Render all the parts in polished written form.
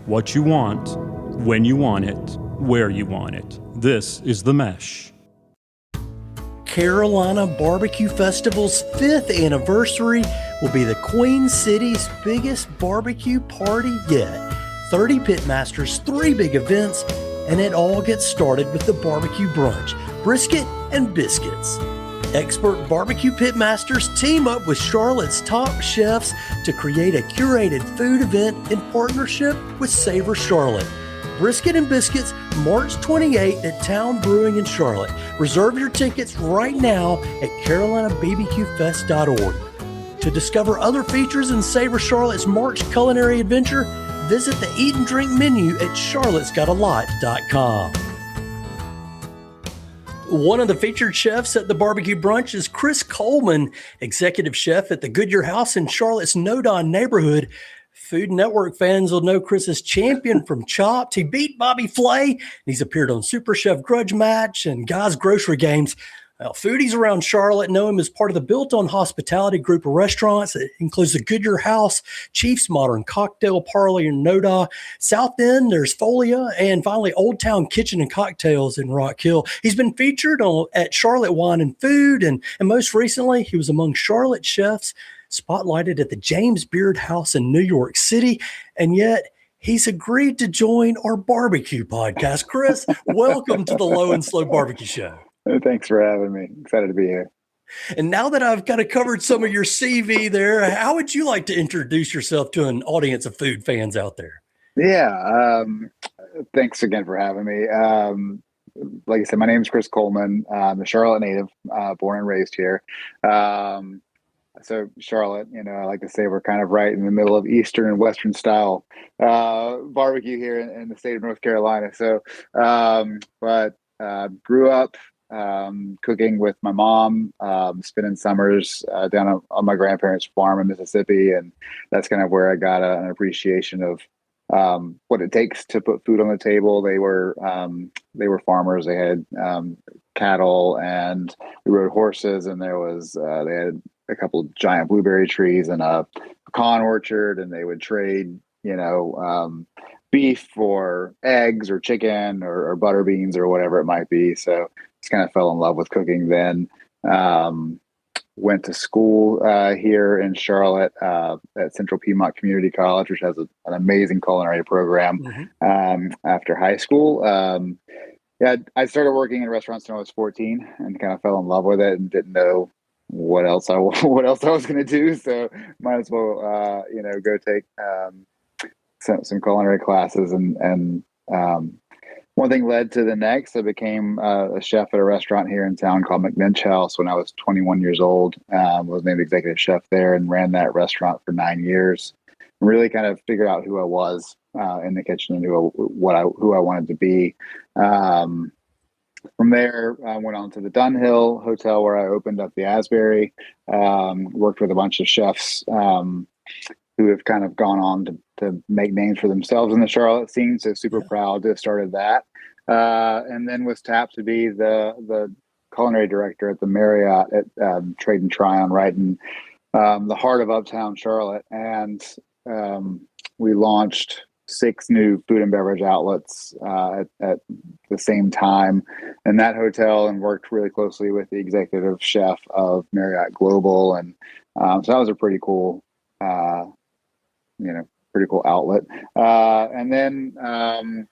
What you want, when you want it, where you want it. This is The Mesh. Carolina Barbecue Festival's 5th anniversary will be the Queen City's biggest barbecue party yet. 30 pitmasters, 3 big events, and it all gets started with the barbecue brunch, brisket and biscuits. Expert barbecue pitmasters team up with Charlotte's top chefs to create a curated food event in partnership with Savor Charlotte. Brisket and Biscuits, March 28th at Town Brewing in Charlotte. Reserve your tickets right now at carolinabbqfest.org. To discover other features in Savor Charlotte's March culinary adventure, visit the Eat and Drink menu at charlottesgotalot.com. One of the featured chefs at the barbecue brunch is Chris Coleman, executive chef at the Goodyear House in Charlotte's Nodon neighborhood. Food Network fans will know Chris is champion from Chopped. He beat Bobby Flay. He's appeared on Super Chef Grudge Match and Guy's Grocery Games. Well, foodies around Charlotte know him as part of the Built on Hospitality group of restaurants. It includes the Goodyear House, Chief's Modern Cocktail Parlor in Noda. South End, there's Folia, and finally Old Town Kitchen and Cocktails in Rock Hill. He's been featured at Charlotte Wine and Food, and most recently, he was among Charlotte chefs spotlighted at the James Beard House in New York City, and yet he's agreed to join our barbecue podcast. Chris, welcome to the Low and Slow Barbecue Show. Thanks for having me. Excited to be here. And now that I've kind of covered some of your CV there, how would you like to introduce yourself to an audience of food fans out there? Yeah. Thanks again for having me. Like I said, my name is Chris Coleman. I'm a Charlotte native, born and raised here. So Charlotte, I like to say we're kind of right in the middle of Eastern and Western style barbecue here in the state of North Carolina. So, but grew up cooking with my mom, spending summers down on my grandparents' farm in Mississippi, and that's kind of where I got an appreciation of what it takes to put food on the table. They were farmers. They had cattle, and we rode horses, and there was they had a couple of giant blueberry trees and a pecan orchard, and they would trade, beef for eggs or chicken or butter beans or whatever it might be. So just kind of fell in love with cooking then. Went to school here in Charlotte at Central Piedmont Community College, which has an amazing culinary program after high school. I started working in restaurants when I was 14 and kind of fell in love with it and didn't know what else I was going to do. So might as well, go take some culinary classes, and one thing led to the next. I became a chef at a restaurant here in town called McNinch House when I was 21 years old. Was named executive chef there and ran that restaurant for 9 years. Really kind of figured out who I was in the kitchen and who I wanted to be. From there, I went on to the Dunhill Hotel where I opened up the Asbury. Worked with a bunch of chefs who have kind of gone on to make names for themselves in the Charlotte scene. So super proud to have started that. And then was tapped to be the culinary director at the Marriott at Trade and Tryon, right in the heart of Uptown Charlotte. And we launched 6 new food and beverage outlets at the same time in that hotel, and worked really closely with the executive chef of Marriott Global. And so that was a pretty cool outlet. And then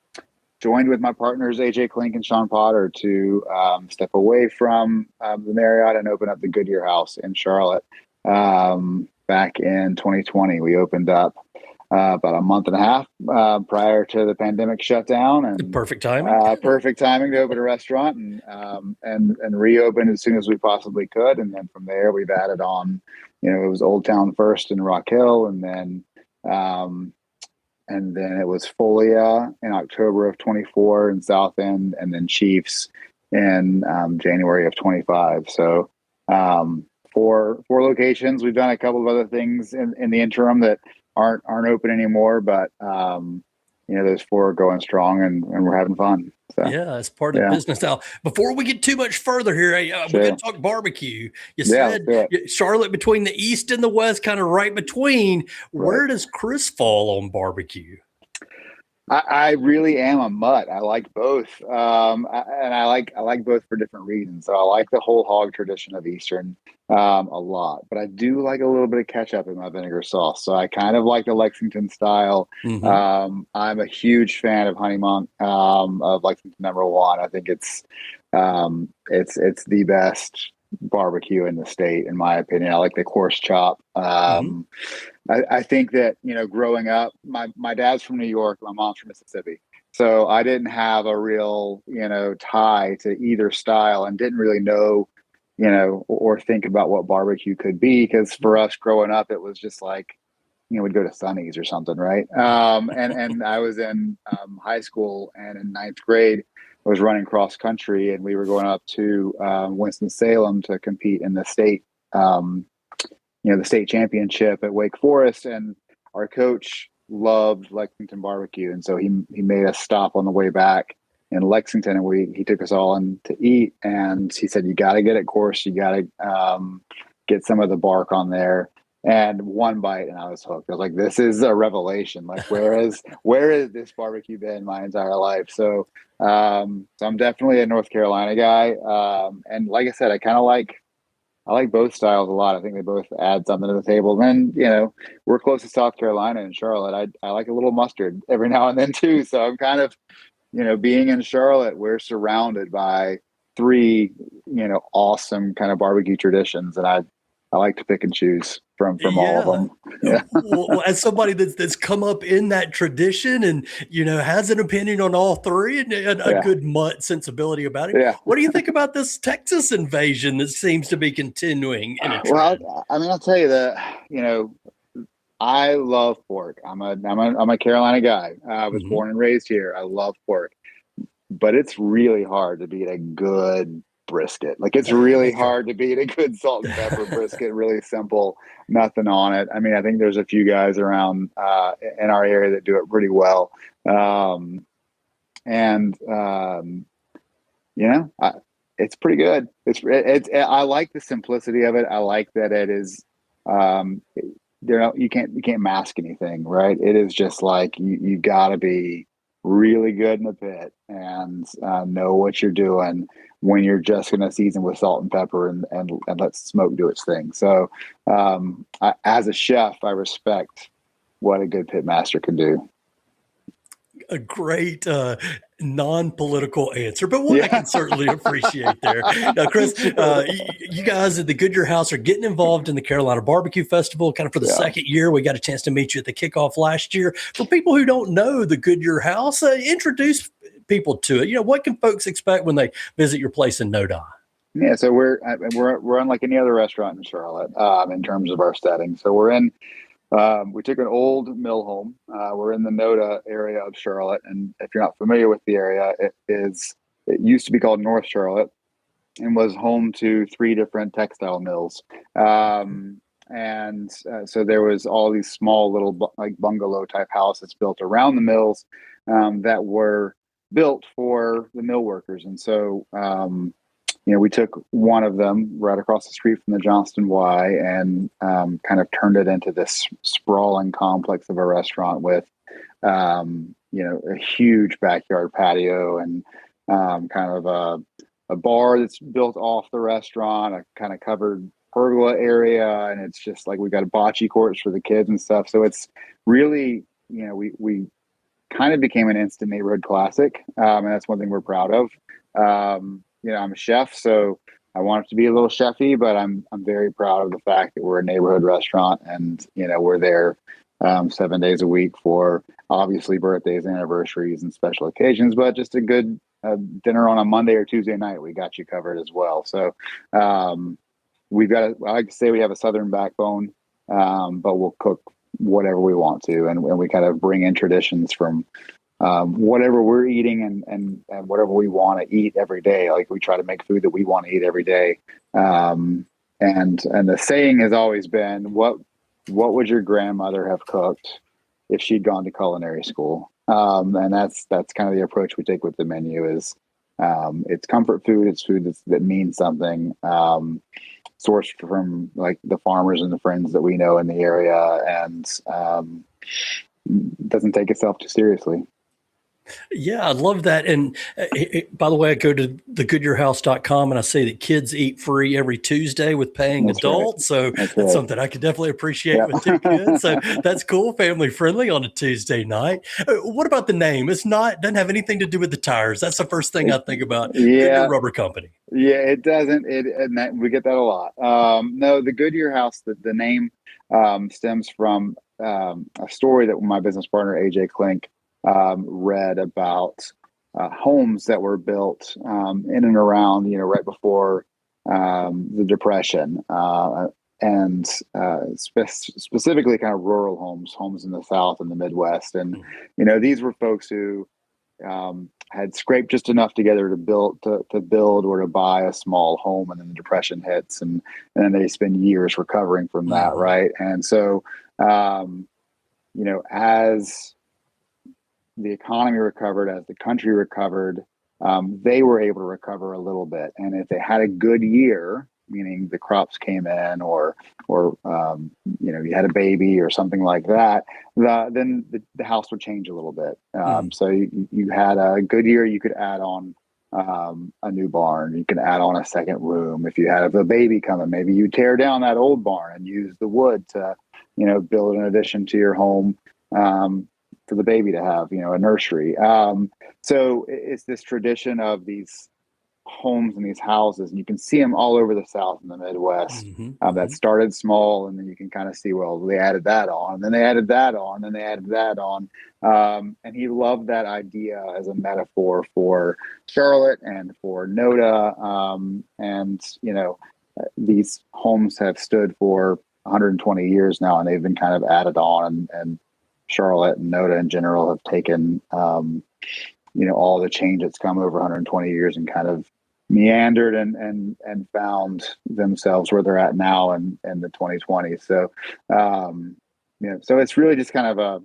joined with my partners, AJ Klink and Sean Potter, to step away from the Marriott and open up the Goodyear House in Charlotte. Back in 2020, we opened up about a month and a half prior to the pandemic shutdown, and perfect timing. Perfect timing to open a restaurant and reopen as soon as we possibly could. And then from there, we've added on. It was Old Town first in Rock Hill, and then it was Folia in October of 24 in South End, and then Chiefs in January of 25. So 4 locations. We've done a couple of other things in the interim that aren't open anymore, but those 4 are going strong, and we're having fun. So, yeah, it's part of the business. Now, before we get too much further here, we're going to talk barbecue. You said Charlotte between the East and the West, kind of right between. Where does Chris fall on barbecue? I really am a mutt. I like both, and I like both for different reasons. So I like the whole hog tradition of Eastern a lot, but I do like a little bit of ketchup in my vinegar sauce. So I kind of like the Lexington style. Hmm. I'm a huge fan of Honey Monk of Lexington number one. I think it's the best barbecue in the state, in my opinion. I like the coarse chop. Hmm. I think that, growing up, my dad's from New York, my mom's from Mississippi. So I didn't have a real, tie to either style and didn't really know, or think about what barbecue could be. Because for us growing up, it was just like, we'd go to Sonny's or something, right? And I was in high school, and in ninth grade, I was running cross country, and we were going up to Winston-Salem to compete in the state. The state championship at Wake Forest, and our coach loved Lexington barbecue, and so he made us stop on the way back in Lexington, and he took us all in to eat, and he said, "You got to get it coarse, you got to get some of the bark on there." And one bite, and I was hooked. I was like, "This is a revelation! Like, where is this barbecue been my entire life?" So I'm definitely a North Carolina guy, and like I said, I like both styles a lot. I think they both add something to the table. And then, we're close to South Carolina and Charlotte. I like a little mustard every now and then too. So I'm kind of, being in Charlotte, we're surrounded by three, awesome kind of barbecue traditions. And I like to pick and choose from all of Yeah. them. Yeah. Well, as somebody that's come up in that tradition and has an opinion on all three and a Yeah. good mutt sensibility about it, Yeah. what do you think about this Texas invasion that seems to be continuing in a Well, trend? I mean, I'll tell you that, I love pork. I'm a Carolina guy. I was Hmm. born and raised here. I love pork. But it's really hard to beat a good brisket. Like, it's really Yeah. hard to beat a good salt and pepper brisket. Really simple, nothing on it. I mean, I think there's a few guys around in our area that do it pretty well. And it's pretty good. I like the simplicity of it. I like that it is. Um, you can't mask anything, right? It is just like you got to be really good in the pit and know what you're doing when you're just going to season with salt and pepper and let smoke do its thing. So, as a chef, I respect what a good pit master can do. A great non-political answer, but one I Yeah. can certainly appreciate there. Now, Chris, Sure. you guys at the Goodyear House are getting involved in the Carolina Barbecue Festival kind of for the Yeah. second year. We got a chance to meet you at the kickoff last year. For people who don't know the Goodyear House, introduce people to it. What can folks expect when they visit your place in Noda? Yeah, so we're unlike any other restaurant in Charlotte in terms of our setting. So we're in. We took an old mill home. We're in the Noda area of Charlotte, and if you're not familiar with the area, it used to be called North Charlotte and was home to three different textile mills. And so there was all these small little like bungalow type houses built around the mills that were built for the mill workers. And so we took one of them right across the street from the Johnston Y and kind of turned it into this sprawling complex of a restaurant with, a huge backyard patio and kind of a bar that's built off the restaurant, a kind of covered pergola area, and it's just like we've got bocce courts for the kids and stuff. So it's really, we kind of became an instant neighborhood classic, and that's one thing we're proud of. I'm a chef, so I want it to be a little chefy, but I'm very proud of the fact that we're a neighborhood restaurant, and we're there 7 days a week for obviously birthdays, anniversaries, and special occasions, but just a good dinner on a Monday or Tuesday night, we got you covered as well. So I like to say we have a Southern backbone, but we'll cook whatever we want to, and we kind of bring in traditions from whatever we're eating and whatever we want to eat every day. Like, we try to make food that we want to eat every day. And the saying has always been, what would your grandmother have cooked if she'd gone to culinary school? And that's kind of the approach we take with the menu is, it's comfort food. It's food that means something, sourced from like the farmers and the friends that we know in the area, and doesn't take itself too seriously. Yeah, I love that. And by the way, I go to thegoodyearhouse.com and I see that kids eat free every Tuesday with paying That's right. adults. So That's that's right. something I could definitely appreciate with two kids. So Yep. that's cool, family friendly on a Tuesday night. What about the name? Doesn't have anything to do with the tires. That's the first thing I think about Goodyear Yeah, Rubber Company. yeah, it doesn't. And that, we get that a lot. No, the Goodyear House, the name stems from a story that my business partner AJ Klink read about homes that were built in and around, right before the Depression, and specifically kind of rural homes in the South and the Midwest, and these were folks who had scraped just enough together to build or to buy a small home, and then the depression hits, and then they spend years recovering from that, Mm-hmm. right? And so, as the economy recovered, as the country recovered, they were able to recover a little bit. And if they had a good year, meaning the crops came in, or you had a baby or something like that, then the house would change a little bit. So you had a good year, you could add on a new barn. You can add on a second room. If you had a baby coming, maybe you tear down that old barn and use the wood to, build an addition to your home. For the baby to have, a nursery. So it's this tradition of these homes and these houses, and you can see them all over the South and the Midwest. That started small, and then you can kind of see, well, they added that on, and then they added that on, and then they added that on. And he loved that idea as a metaphor for Charlotte and for Noda. And these homes have stood for 120 years now, and they've been kind of added on, and Charlotte and Noda in general have taken, all the change that's come over 120 years and kind of meandered and found themselves where they're at now in the 2020s. So, so it's really just kind of a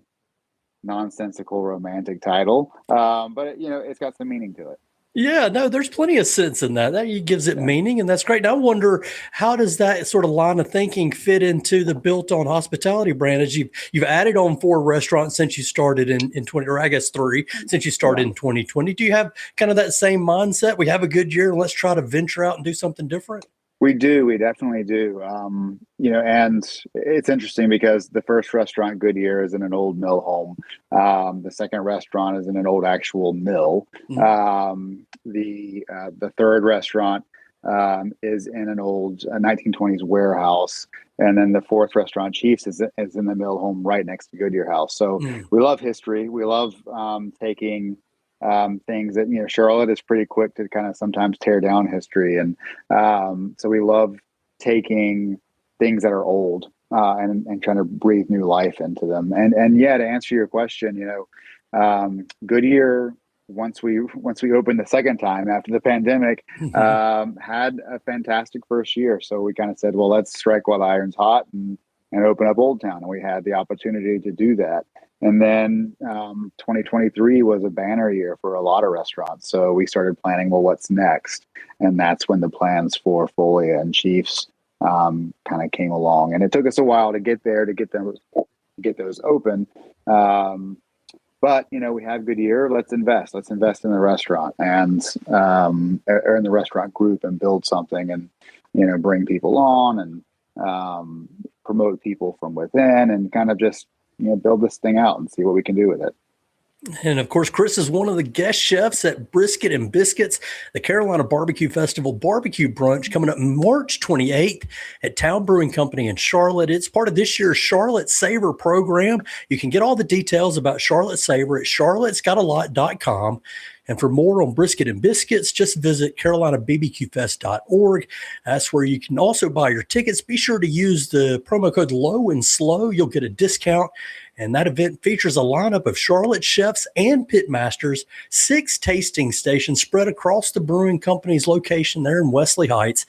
nonsensical romantic title, but it's got some meaning to it. Yeah, no, there's plenty of sense in that. That gives it meaning, and that's great. And I wonder, how does that sort of line of thinking fit into the Built on Hospitality brand? As you've added on 4 restaurants since you started in 20, or I guess 3 since you started in 2020. Do you have kind of that same mindset? We have a good year, and let's try to venture out and do something different. We do. We definitely do. And it's interesting because the first restaurant, Goodyear, is in an old mill home. The second restaurant is in an old actual mill. The third restaurant is in an old 1920s warehouse. And then the fourth restaurant, Chiefs, is in the mill home right next to Goodyear House. So we love history. We love taking things that, Charlotte is pretty quick to kind of sometimes tear down history. And so we love taking things that are old and trying to breathe new life into them. And yeah, to answer your question, Goodyear, once we opened the second time after the pandemic, had a fantastic first year. So we kind of said, well, let's strike while the iron's hot and open up Old Town. And we had the opportunity to do that. And then 2023 was a banner year for a lot of restaurants. So we started planning, well, what's next? And that's when the plans for Folia and Chiefs kind of came along. And it took us a while to get there, to get those open. But, we have Goodyear. Let's invest. Let's invest in the restaurant and or in the restaurant group and build something and, bring people on and promote people from within and kind of just, build this thing out and see what we can do with it. And of course, Chris is one of the guest chefs at Brisket and Biscuits, the Carolina Barbecue Festival Barbecue Brunch, coming up March 28th at Town Brewing Company in Charlotte. It's part of this year's Charlotte Savor program. You can get all the details about Charlotte Savor at charlottesgotalot.com. And for more on Brisket and Biscuits, just visit carolinabbqfest.org. That's where you can also buy your tickets. Be sure to use the promo code LOW and SLOW. You'll get a discount. And that event features a lineup of Charlotte chefs and pitmasters, 6 tasting stations spread across the brewing company's location there in Wesley Heights.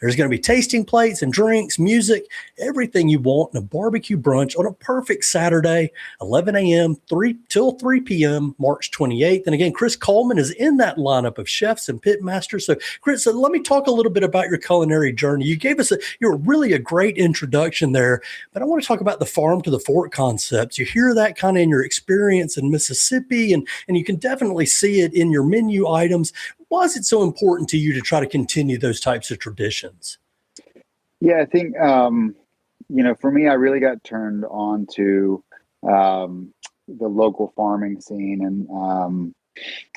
There's going to be tasting plates and drinks, music, everything you want in a barbecue brunch on a perfect Saturday, 11 a.m. 3 till 3 p.m., March 28th. And again, Chris Coleman is in that lineup of chefs and pit masters. So, Chris, let me talk a little bit about your culinary journey. You gave us you're really a great introduction there, but I want to talk about the farm to the fork concepts. You hear that kind of in your experience in Mississippi, and you can definitely see it in your menu items. Why is it so important to you to try to continue those types of traditions? Yeah, I think, for me, I really got turned on to the local farming scene and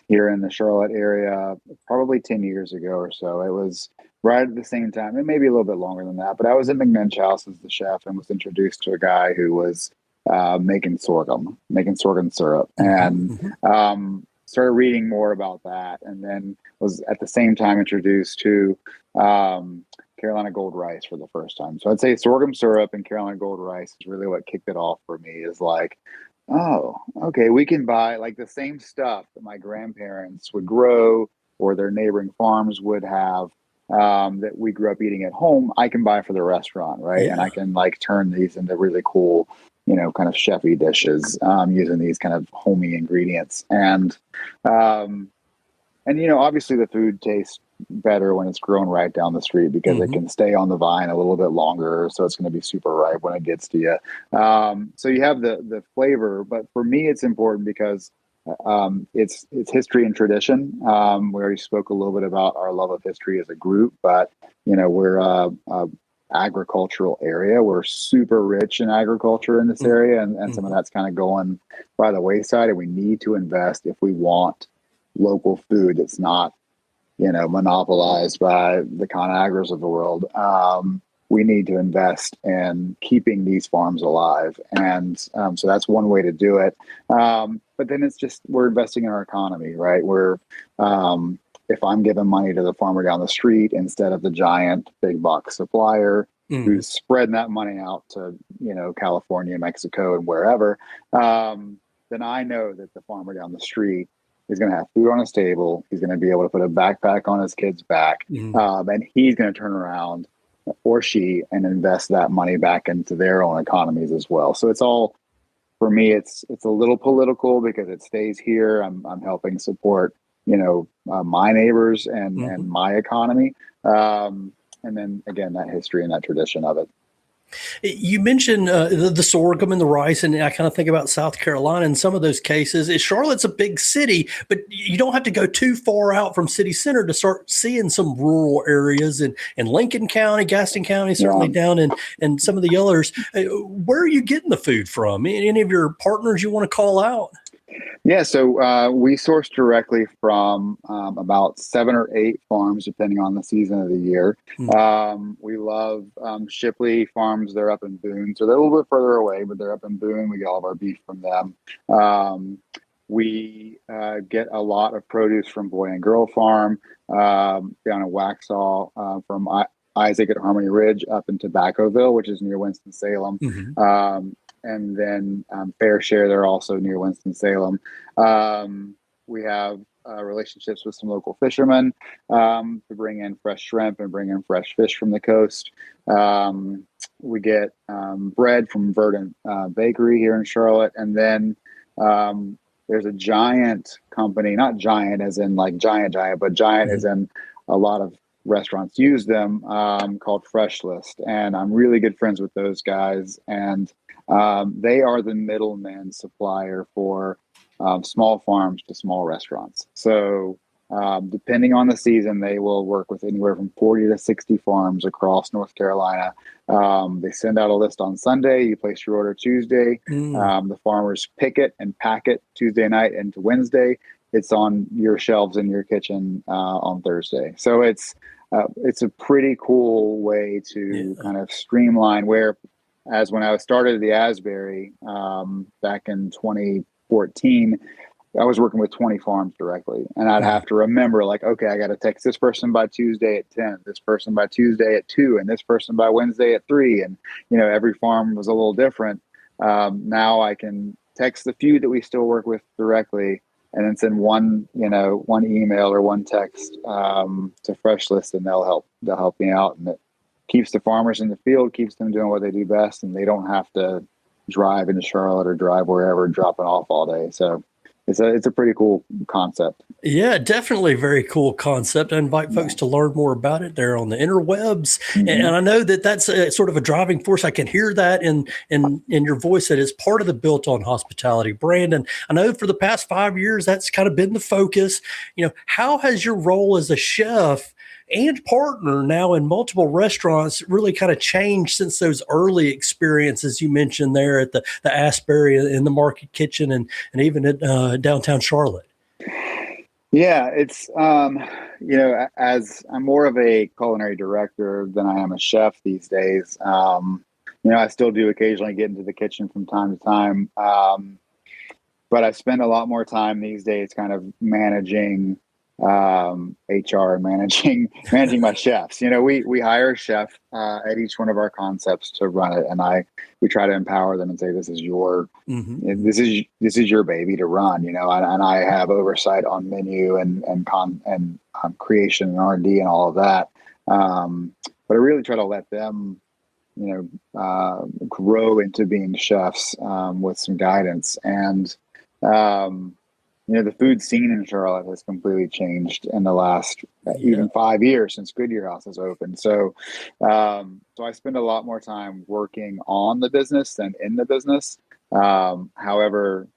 here in the Charlotte area probably 10 years ago or so. It was right at the same time, and maybe a little bit longer than that, but I was at McMinch House as the chef and was introduced to a guy who was making sorghum syrup, and started reading more about that, and then was at the same time introduced to Carolina Gold rice for the first time. So I'd say sorghum syrup and Carolina Gold rice is really what kicked it off for me. Is like, oh, okay, we can buy like the same stuff that my grandparents would grow or their neighboring farms would have, that we grew up eating at home. I can buy for the restaurant, right? Yeah. And I can like turn these into really cool, kind of chefy dishes, using these kind of homey ingredients. And obviously the food tastes better when it's grown right down the street because it can stay on the vine a little bit longer. So it's going to be super ripe when it gets to you. So you have the flavor, but for me, it's important because it's history and tradition. We already spoke a little bit about our love of history as a group, but we're a agricultural area. We're super rich in agriculture in this area, and some of that's kind of going by the wayside, and we need to invest if we want local food that's not monopolized by the ConAgras of the world. We need to invest in keeping these farms alive, and so that's one way to do it. But then it's just we're investing in our economy, right? We're if I'm giving money to the farmer down the street instead of the giant big box supplier who's spreading that money out to California, Mexico, and wherever, then I know that the farmer down the street is going to have food on his table. He's going to be able to put a backpack on his kid's back, and he's going to turn around, or she, and invest that money back into their own economies as well. So it's all, for me, it's a little political because it stays here. I'm helping support my neighbors and my economy, and then again that history and that tradition of it. You mentioned the sorghum and the rice, and I kind of think about South Carolina in some of those cases. Charlotte's a big city, but you don't have to go too far out from city center to start seeing some rural areas in Lincoln County, Gaston County, certainly down in some of the others. Where are you getting the food from? Any of your partners you want to call out? Yeah, so we source directly from about 7 or 8 farms, depending on the season of the year. We love Shipley Farms. They're up in Boone, so they're a little bit further away, but they're up in Boone. We get all of our beef from them. We get a lot of produce from Boy and Girl Farm down in Waxhaw, from Isaac at Harmony Ridge up in Tobaccoville, which is near Winston-Salem. And then Fair Share, they're also near Winston-Salem. We have relationships with some local fishermen to bring in fresh shrimp and bring in fresh fish from the coast. We get bread from Verdant Bakery here in Charlotte. And then there's a giant company, not giant as in like giant, but giant as in a lot of restaurants use them, called Fresh List. And I'm really good friends with those guys. And they are the middleman supplier for small farms to small restaurants. So depending on the season, they will work with anywhere from 40 to 60 farms across North Carolina. They send out a list on Sunday. You place your order Tuesday. The farmers pick it and pack it Tuesday night into Wednesday. It's on your shelves in your kitchen on Thursday. So it's a pretty cool way to kind of streamline where, as when I started at the Asbury back in 2014, I was working with 20 farms directly, and I'd have to remember, like, okay, I got to text this person by Tuesday at 10, this person by Tuesday at 2, and this person by Wednesday at 3. And, every farm was a little different. Now I can text the few that we still work with directly and then send one email or one text to Fresh List, and they'll help me out, and it keeps the farmers in the field, keeps them doing what they do best, and they don't have to drive into Charlotte or drive wherever, dropping off all day. So it's a pretty cool concept. Yeah, definitely very cool concept. I invite folks to learn more about it. They're on the interwebs, and I know that that's sort of a driving force. I can hear that in your voice, that is part of the Built on Hospitality brand. And I know for the past 5 years that's kind of been the focus. How has your role as a chef and partner now in multiple restaurants really kind of changed since those early experiences you mentioned there at the Asbury in the Market Kitchen and even at downtown Charlotte? Yeah, it's as I'm more of a culinary director than I am a chef these days. I still do occasionally get into the kitchen from time to time, but I spend a lot more time these days kind of managing HR and managing my chefs. We hire a chef at each one of our concepts to run it, and we try to empower them and say, this is your this is your baby to run. And I have oversight on menu and creation and R&D and all of that. But I really try to let them grow into being chefs with some guidance. And the food scene in Charlotte has completely changed in the last even 5 years since Goodyear House has opened. So I spend a lot more time working on the business than in the business. However,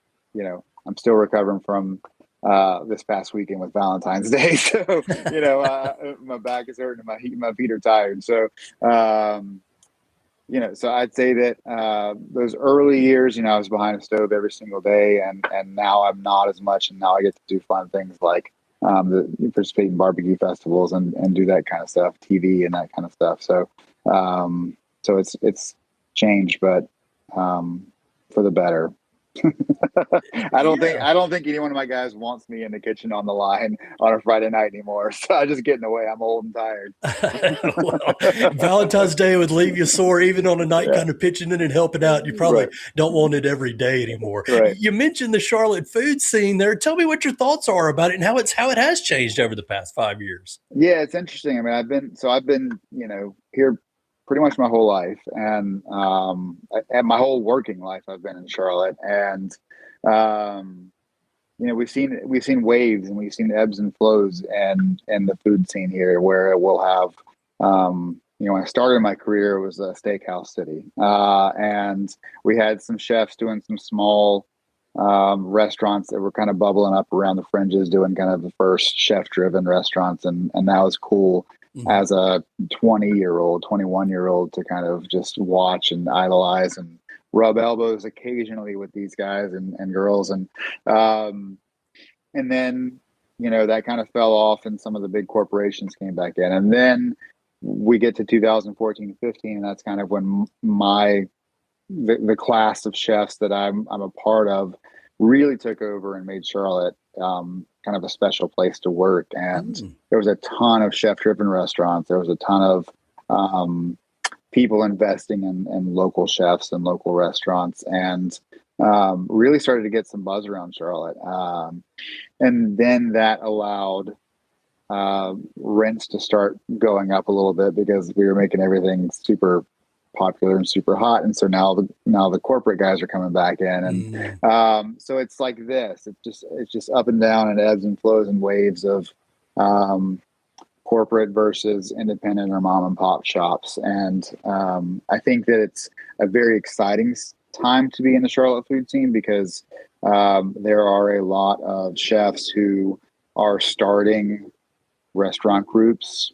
I'm still recovering from this past weekend with Valentine's Day. So, my back is hurting and my feet are tired. So, so I'd say that those early years, I was behind a stove every single day, and now I'm not as much, and now I get to do fun things like participate in barbecue festivals and do that kind of stuff, TV and that kind of stuff. So so it's changed, but for the better. I don't think any one of my guys wants me in the kitchen on the line on a Friday night anymore. So I just get in the way. I'm old and tired. Well, Valentine's Day would leave you sore even on a night kind of pitching in and helping out. You probably don't want it every day anymore. Right. You mentioned the Charlotte food scene there. Tell me what your thoughts are about it and how it has changed over the past 5 years. Yeah, it's interesting. I mean, I've been here pretty much my whole life, and my whole working life I've been in Charlotte, and we've seen waves and we've seen ebbs and flows and the food scene here, where we'll have when I started my career, it was a steakhouse city, and we had some chefs doing some small restaurants that were kind of bubbling up around the fringes, doing kind of the first chef driven restaurants, and that was cool. As a 20-year-old, 21-year-old, to kind of just watch and idolize and rub elbows occasionally with these guys and girls. And then, that kind of fell off and some of the big corporations came back in. And then we get to 2014, 15, and that's kind of when the class of chefs that I'm a part of really took over and made Charlotte kind of a special place to work. And there was a ton of chef-driven restaurants. There was a ton of people investing in local chefs and local restaurants, and really started to get some buzz around Charlotte. And then that allowed rents to start going up a little bit because we were making everything super popular and super hot, and so now the corporate guys are coming back in, and so it's like this. It's just up and down and ebbs and flows and waves of corporate versus independent or mom and pop shops, and I think that it's a very exciting time to be in the Charlotte food scene because there are a lot of chefs who are starting restaurant groups.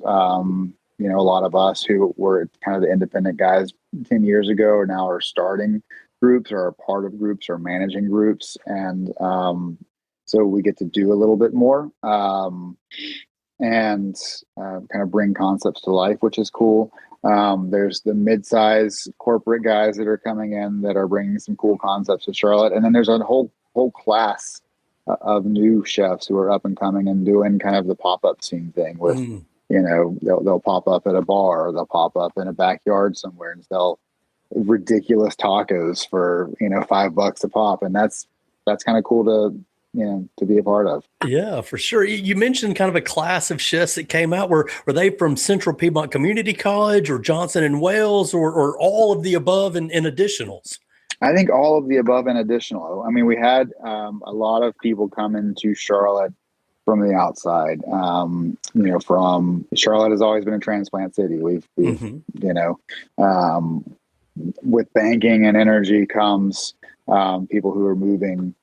A lot of us who were kind of the independent guys 10 years ago or now are starting groups or are part of groups or managing groups. And so we get to do a little bit more and kind of bring concepts to life, which is cool. There's the mid-size corporate guys that are coming in that are bringing some cool concepts to Charlotte. And then there's a whole class of new chefs who are up and coming and doing kind of the pop-up scene thing with they'll pop up at a bar, or they'll pop up in a backyard somewhere and sell ridiculous tacos for $5 a pop, and that's kind of cool to be a part of. Yeah, for sure. You mentioned kind of a class of chefs that came out. Were they from Central Piedmont Community College or Johnson and Wales, or all of the above and additionals? I think all of the above and additional. I mean, we had a lot of people come into Charlotte from the outside. From Charlotte has always been a transplant city. We've with banking and energy comes people who are moving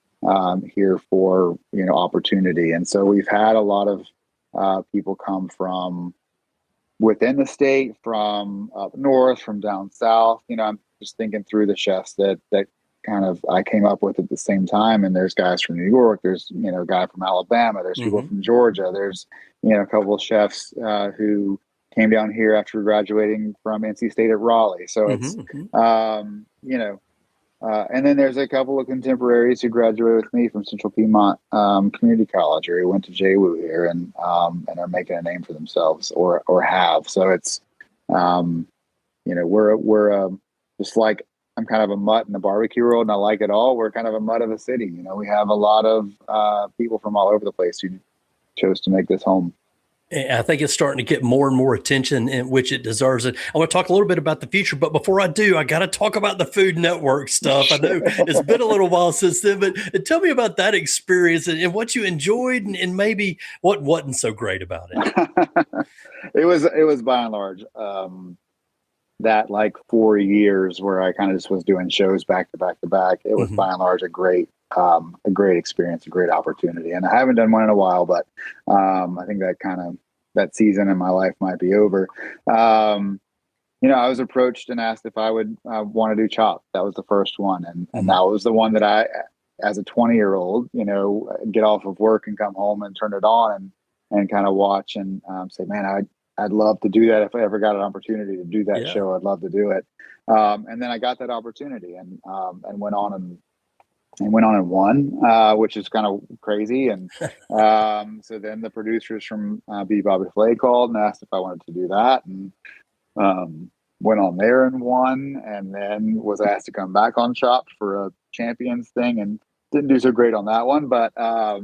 here for opportunity, and so we've had a lot of people come from within the state, from up north, from down south. I'm just thinking through the chefs that kind of I came up with at the same time. And there's guys from New York, there's, a guy from Alabama, there's people from Georgia, there's, a couple of chefs who came down here after graduating from NC State at Raleigh. So it's, and then there's a couple of contemporaries who graduated with me from Central Piedmont Community College, or who went to JWU here and are making a name for themselves or have. So it's, we're just like, I'm kind of a mutt in the barbecue world, and I like it all. We're kind of a mutt of a city. We have a lot of people from all over the place who chose to make this home. I think it's starting to get more and more attention, in which it deserves it. I want to talk a little bit about the future, but before I do, I got to talk about the Food Network stuff. I know it's been a little while since then, but tell me about that experience and what you enjoyed and maybe what wasn't so great about it. It was by and large that like 4 years where I kind of just was doing shows back to back to back. It was by and large a great experience, a great opportunity. And I haven't done one in a while, but I think that season in my life might be over. I was approached and asked if I would want to do Chopped. That was the first one. And that was the one that I, as a 20-year-old, get off of work and come home and turn it on and kind of watch and say, man, I'd love to do that. If I ever got an opportunity to do that show, I'd love to do it. And then I got that opportunity and went on and won, which is kind of crazy. And so then the producers from B. Bobby Flay called and asked if I wanted to do that, and went on there and won, and then was asked to come back on Chopped for a Champions thing, and didn't do so great on that one. But I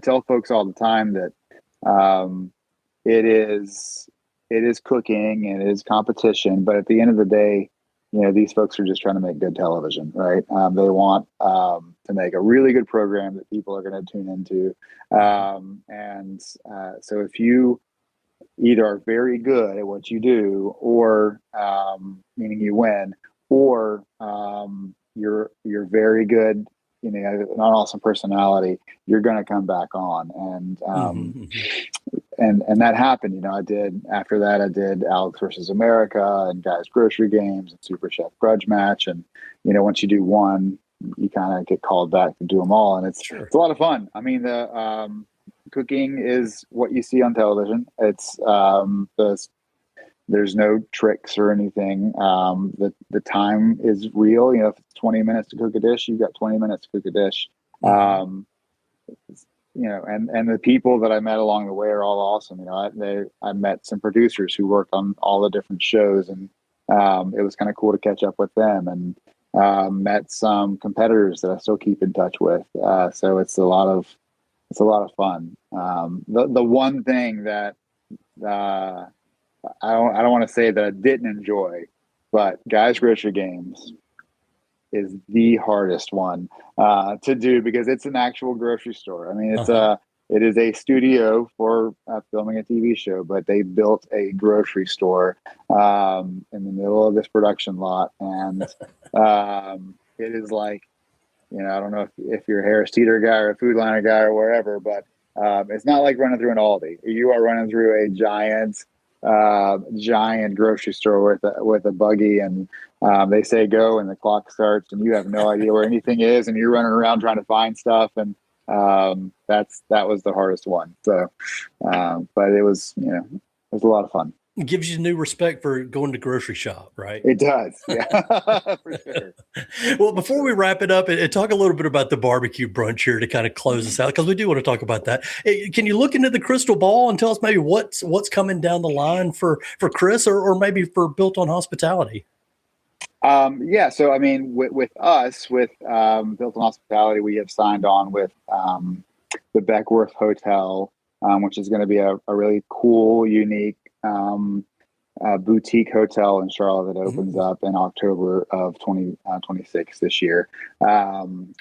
tell folks all the time that it is cooking and it is competition, but at the end of the day, these folks are just trying to make good television, right? They want to make a really good program that people are going to tune into. So if you either are very good at what you do, or meaning you win, or you're very good, an awesome personality, you're going to come back on. And that happened. After that, I did Alex versus America and Guys Grocery Games and Super Chef Grudge Match. And, once you do one, you kind of get called back to do them all. And it's a lot of fun. I mean, the cooking is what you see on television. It's there's no tricks or anything. The time is real. If it's 20 minutes to cook a dish, you've got 20 minutes to cook a dish. And the people that I met along the way are all awesome. I met some producers who worked on all the different shows, and it was kind of cool to catch up with them, and met some competitors that I still keep in touch with. So it's a lot of fun. The one thing that I don't want to say that I didn't enjoy, but Guys Grocery Games is the hardest one to do, because it's an actual grocery store. I mean, it is a studio for filming a TV show, but they built a grocery store in the middle of this production lot, and it is like, I don't know if you're a Harris Teeter guy or a Food Liner guy or wherever, but it's not like running through an Aldi. You are running through a giant grocery store with a buggy, and they say go and the clock starts and you have no idea where anything is, and you're running around trying to find stuff, and that was the hardest one. So but it was a lot of fun. It gives you new respect for going to grocery shop, right? It does. Yeah, for sure. Well, before we wrap it up and talk a little bit about the barbecue brunch here to kind of close us out, because we do want to talk about that. Can you look into the crystal ball and tell us maybe what's coming down the line for Chris or maybe for Built on Hospitality? Yeah. So, I mean, with us, with Built on Hospitality, we have signed on with the Beckworth Hotel, which is going to be a really cool, unique boutique hotel in Charlotte that opens up in October of 2026 this year. And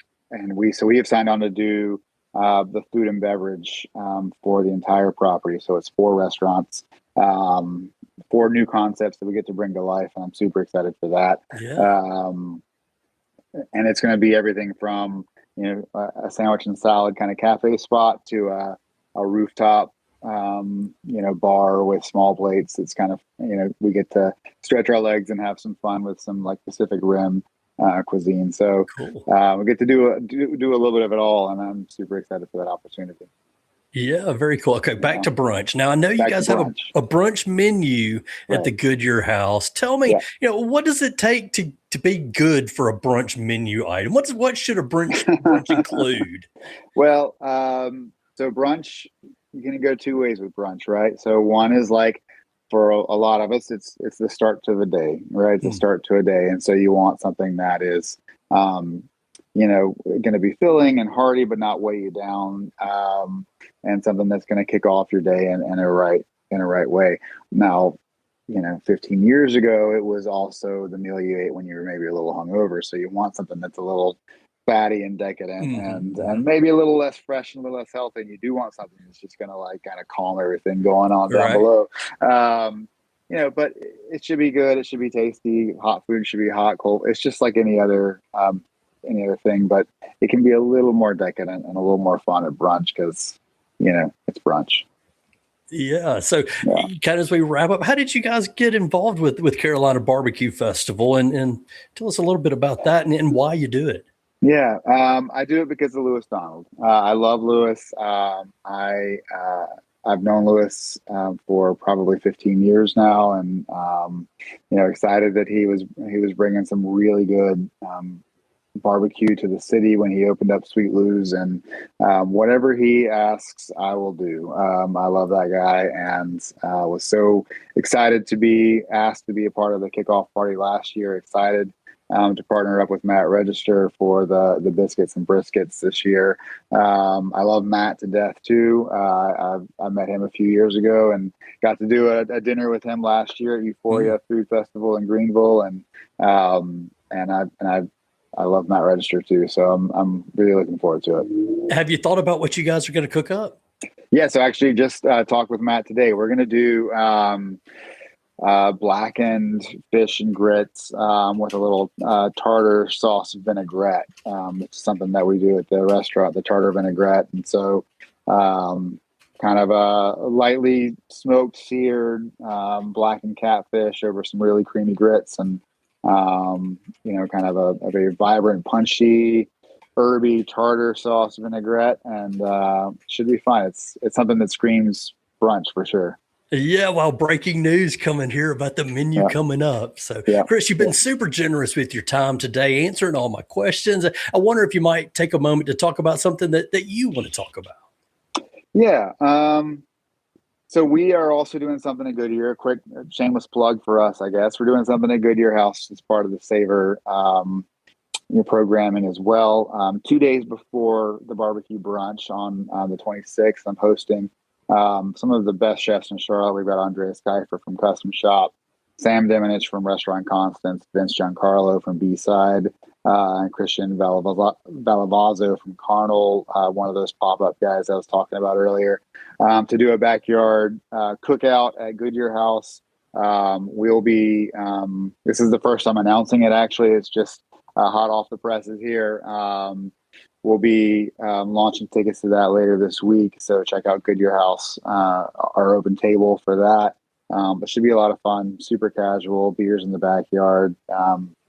we have signed on to do the food and beverage for the entire property. So it's 4 restaurants, 4 new concepts that we get to bring to life, and I'm super excited for that. Yeah. And it's going to be everything from a sandwich and salad kind of cafe spot to a rooftop bar with small plates. It's kind of we get to stretch our legs and have some fun with some like Pacific Rim cuisine. So Cool. we get to do a little bit of it all, and I'm super excited for that opportunity. Yeah, very cool. Okay, back to brunch. Now, I know you Back to guys have brunch. a brunch menu at the Right. Goodyear House. Tell me, Yeah. what does it take to be good for a brunch menu item? What should a brunch include? Well, so brunch, you're gonna go 2 ways with brunch, right? So one is like for a lot of us, it's the start to the day, right? It's the start to a day, and so you want something that is, going to be filling and hearty, but not weigh you down, and something that's going to kick off your day in a right way. Now, 15 years ago, it was also the meal you ate when you were maybe a little hungover. So you want something that's a little fatty and decadent and maybe a little less fresh and a little less healthy. And you do want something that's just going to like kind of calm everything going on down Right. below. But it should be good. It should be tasty. Hot food should be hot, cold. It's just like any other thing, but it can be a little more decadent and a little more fun at brunch because, it's brunch. Yeah. So, kind of as we wrap up, how did you guys get involved with Carolina Barbecue Festival, and tell us a little bit about that and why you do it? Yeah, I do it because of Lewis Donald. I love Lewis. I've known Lewis for probably 15 years now, and excited that he was bringing some really good barbecue to the city when he opened up Sweet Lou's, and whatever he asks, I will do. I love that guy, and was so excited to be asked to be a part of the kickoff party last year. Excited to partner up with Matt Register for the biscuits and briskets this year. I love Matt to death too. I met him a few years ago and got to do a dinner with him last year at Euphoria Food Festival in Greenville, and I love Matt Register too, so I'm really looking forward to it. Have you thought about what you guys are going to cook up? Yeah, so actually just talked with Matt today. We're going to do blackened fish and grits with a little tartar sauce vinaigrette. It's something that we do at the restaurant, the tartar vinaigrette. And so kind of a lightly smoked, seared blackened catfish over some really creamy grits, and kind of a very vibrant, punchy, herby tartar sauce vinaigrette, and should be fun. It's something that screams brunch for sure. Yeah, well, breaking news coming here about the menu coming up. So, Chris, you've been super generous with your time today, answering all my questions. I wonder if you might take a moment to talk about something that you want to talk about. Yeah. So we are also doing something at Goodyear. A quick shameless plug for us, I guess. We're doing something at Goodyear House as part of the Savor programming as well. 2 days before the barbecue brunch on the 26th, I'm hosting some of the best chefs in Charlotte. We've got Andreas Kiefer from Custom Shop, Sam Demonich from Restaurant Constance, Vince Giancarlo from B-Side, and Christian Valavazzo from Carnal, one of those pop-up guys I was talking about earlier, to do a backyard cookout at Goodyear House. We'll be, this is the first time announcing it, actually. It's just hot off the presses here. We'll be launching tickets to that later this week, so check out Goodyear House, our open table for that. But should be a lot of fun, super casual, beers in the backyard,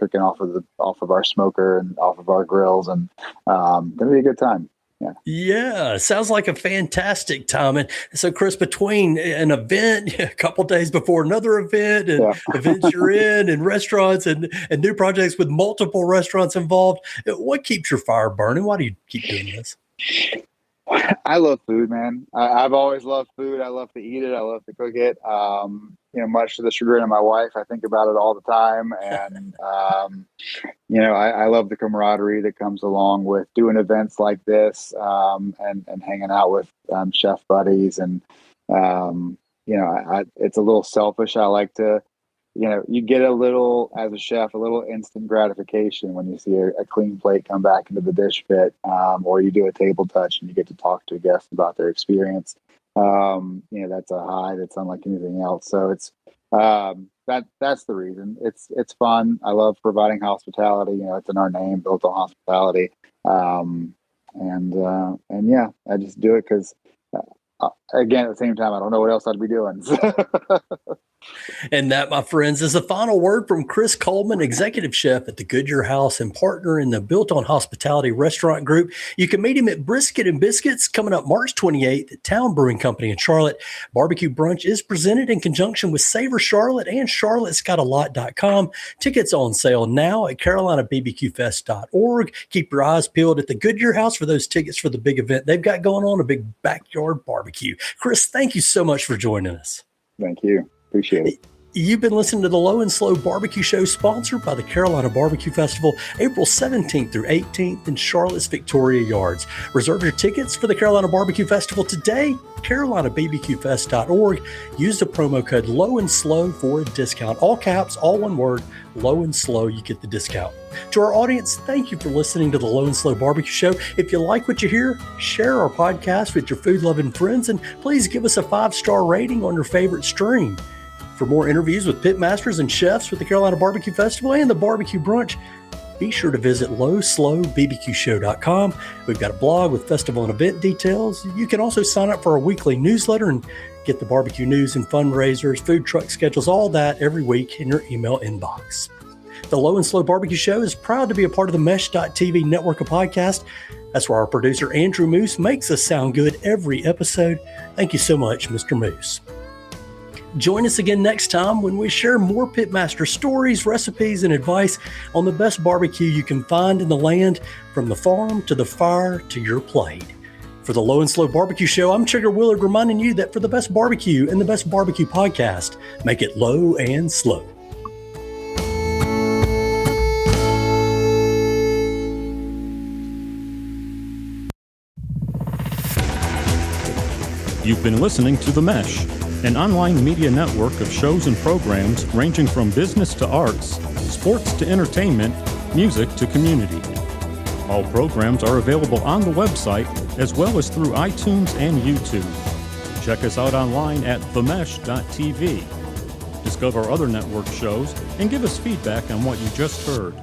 cooking off of our smoker and off of our grills, and gonna be a good time. Yeah, sounds like a fantastic time. And so, Chris, between an event, a couple days before another event, and events you're in, and restaurants and new projects with multiple restaurants involved, what keeps your fire burning? Why do you keep doing this? I love food, man. I've always loved food. I love to eat it. I love to cook it. much to the chagrin of my wife, I think about it all the time. And, I love the camaraderie that comes along with doing events like this, and hanging out with chef buddies. And, it's a little selfish. I like to, you get a little, as a chef, a little instant gratification when you see a clean plate come back into the dish pit, or you do a table touch and you get to talk to a guest about their experience. That's a high that's unlike anything else. So it's that's the reason. It's fun. I love providing hospitality. It's in our name, built on hospitality. And yeah, I just do it because, again, at the same time, I don't know what else I'd be doing. And that, my friends, is the final word from Chris Coleman, executive chef at the Goodyear House and partner in the Built on Hospitality restaurant group. You can meet him at Brisket and Biscuits coming up March 28th at Town Brewing Company in Charlotte. Barbecue Brunch is presented in conjunction with Savor Charlotte and charlottesgotalot.com. Tickets on sale now at carolinabbqfest.org. Keep your eyes peeled at the Goodyear House for those tickets for the big event they've got going on, a big backyard barbecue. Chris, thank you so much for joining us. Thank you. Appreciate it. You've been listening to the Low and Slow Barbecue Show, sponsored by the Carolina Barbecue Festival, April 17th through 18th in Charlotte's Victoria Yards. Reserve your tickets for the Carolina Barbecue Festival today, carolinabbqfest.org. Use the promo code Low and Slow for a discount. All caps, all one word, Low and Slow, you get the discount. To our audience, thank you for listening to the Low and Slow Barbecue Show. If you like what you hear, share our podcast with your food-loving friends, and please give us a 5-star rating on your favorite stream. For more interviews with pitmasters and chefs with the Carolina Barbecue Festival and the Barbecue Brunch, be sure to visit lowslowbbqshow.com. We've got a blog with festival and event details. You can also sign up for our weekly newsletter and get the barbecue news and fundraisers, food truck schedules, all that every week in your email inbox. The Low and Slow Barbecue Show is proud to be a part of the Mesh.tv network of podcasts. That's where our producer, Andrew Moose, makes us sound good every episode. Thank you so much, Mr. Moose. Join us again next time when we share more pitmaster stories, recipes, and advice on the best barbecue you can find in the land, from the farm to the fire to your plate. For the Low and Slow Barbecue Show, I'm Trigger Willard, reminding you that for the best barbecue and the best barbecue podcast, make it low and slow. You've been listening to The Mesh, an online media network of shows and programs ranging from business to arts, sports to entertainment, music to community. All programs are available on the website as well as through iTunes and YouTube. Check us out online at themesh.tv. Discover other network shows and give us feedback on what you just heard.